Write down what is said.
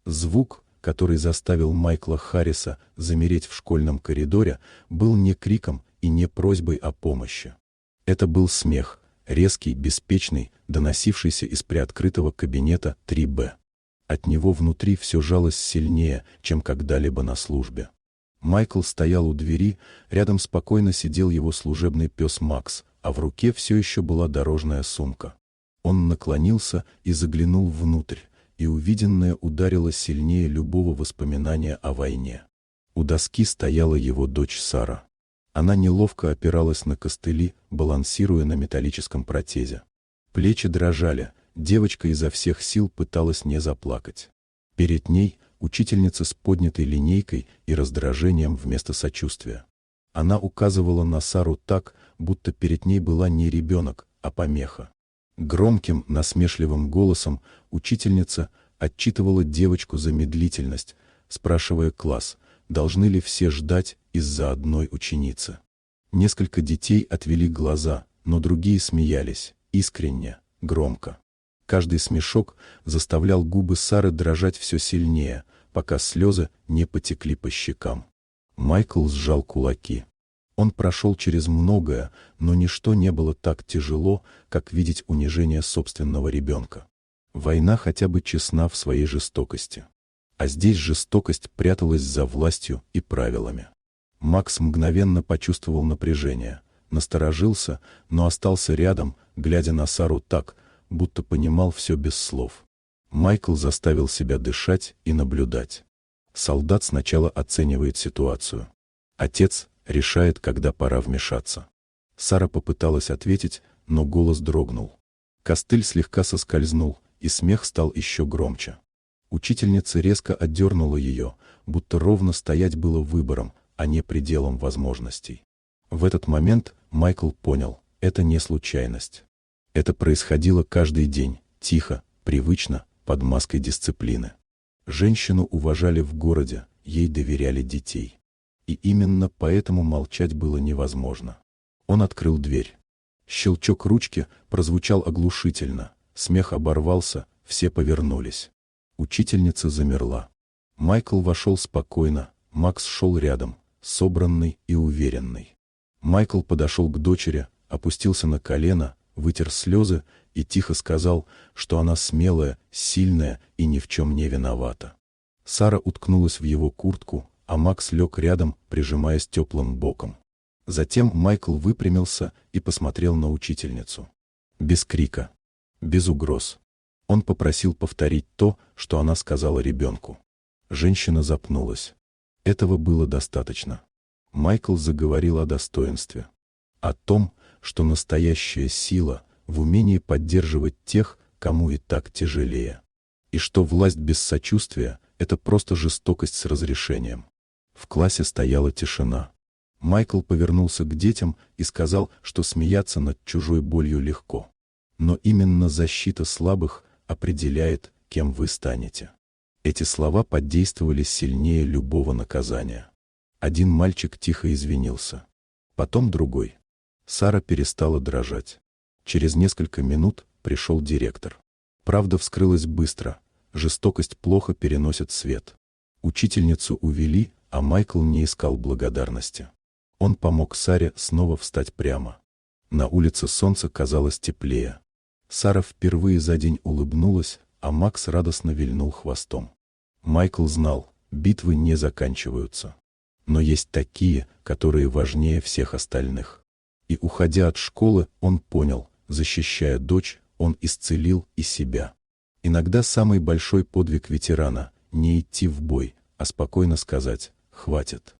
Звук, который заставил Майкла Харриса замереть в школьном коридоре, был не криком и не просьбой о помощи. Это был смех, резкий, беспечный, доносившийся из приоткрытого кабинета 3Б. От него внутри все жалось сильнее, чем когда-либо на службе. Майкл стоял у двери, рядом спокойно сидел его служебный пес Макс, а в руке все еще была дорожная сумка. Он наклонился и заглянул внутрь, и увиденное ударило сильнее любого воспоминания о войне. У доски стояла его дочь Сара. Она неловко опиралась на костыли, балансируя на металлическом протезе. Плечи дрожали, девочка изо всех сил пыталась не заплакать. Перед ней учительница с поднятой линейкой и раздражением вместо сочувствия. Она указывала на Сару так, будто перед ней была не ребенок, а помеха. Громким, насмешливым голосом учительница отчитывала девочку за медлительность, спрашивая класс, должны ли все ждать из-за одной ученицы. Несколько детей отвели глаза, но другие смеялись, искренне, громко. Каждый смешок заставлял губы Сары дрожать все сильнее, пока слезы не потекли по щекам. Майкл сжал кулаки. Он прошел через многое, но ничто не было так тяжело, как видеть унижение собственного ребенка. Война хотя бы честна в своей жестокости. А здесь жестокость пряталась за властью и правилами. Макс мгновенно почувствовал напряжение, насторожился, но остался рядом, глядя на Сару так, будто понимал все без слов. Майкл заставил себя дышать и наблюдать. Солдат сначала оценивает ситуацию. Отец решает, когда пора вмешаться. Сара попыталась ответить, но голос дрогнул. Костыль слегка соскользнул, и смех стал еще громче. Учительница резко отдернула ее, будто ровно стоять было выбором, а не пределом возможностей. В этот момент Майкл понял, это не случайность. Это происходило каждый день, тихо, привычно, под маской дисциплины. Женщину уважали в городе, ей доверяли детей. И именно поэтому молчать было невозможно. Он открыл дверь. Щелчок ручки прозвучал оглушительно, смех оборвался, все повернулись. Учительница замерла. Майкл вошел спокойно, Макс шел рядом, собранный и уверенный. Майкл подошел к дочери, опустился на колено, вытер слезы и тихо сказал, что она смелая, сильная и ни в чем не виновата. Сара уткнулась в его куртку, а Макс лег рядом, прижимаясь теплым боком. Затем Майкл выпрямился и посмотрел на учительницу. Без крика, без угроз. Он попросил повторить то, что она сказала ребенку. Женщина запнулась. Этого было достаточно. Майкл заговорил о достоинстве. О том, что настоящая сила в умении поддерживать тех, кому и так тяжелее. И что власть без сочувствия – это просто жестокость с разрешением. В классе стояла тишина. Майкл повернулся к детям и сказал, что смеяться над чужой болью легко. Но именно защита слабых определяет, кем вы станете. Эти слова подействовали сильнее любого наказания. Один мальчик тихо извинился. Потом другой. Сара перестала дрожать. Через несколько минут пришел директор. Правда вскрылась быстро. Жестокость плохо переносит свет. Учительницу увели, а Майкл не искал благодарности. Он помог Саре снова встать прямо. На улице солнце казалось теплее. Сара впервые за день улыбнулась, а Макс радостно вильнул хвостом. Майкл знал, битвы не заканчиваются. Но есть такие, которые важнее всех остальных. И уходя от школы, он понял, защищая дочь, он исцелил и себя. Иногда самый большой подвиг ветерана – не идти в бой, а спокойно сказать «хватит».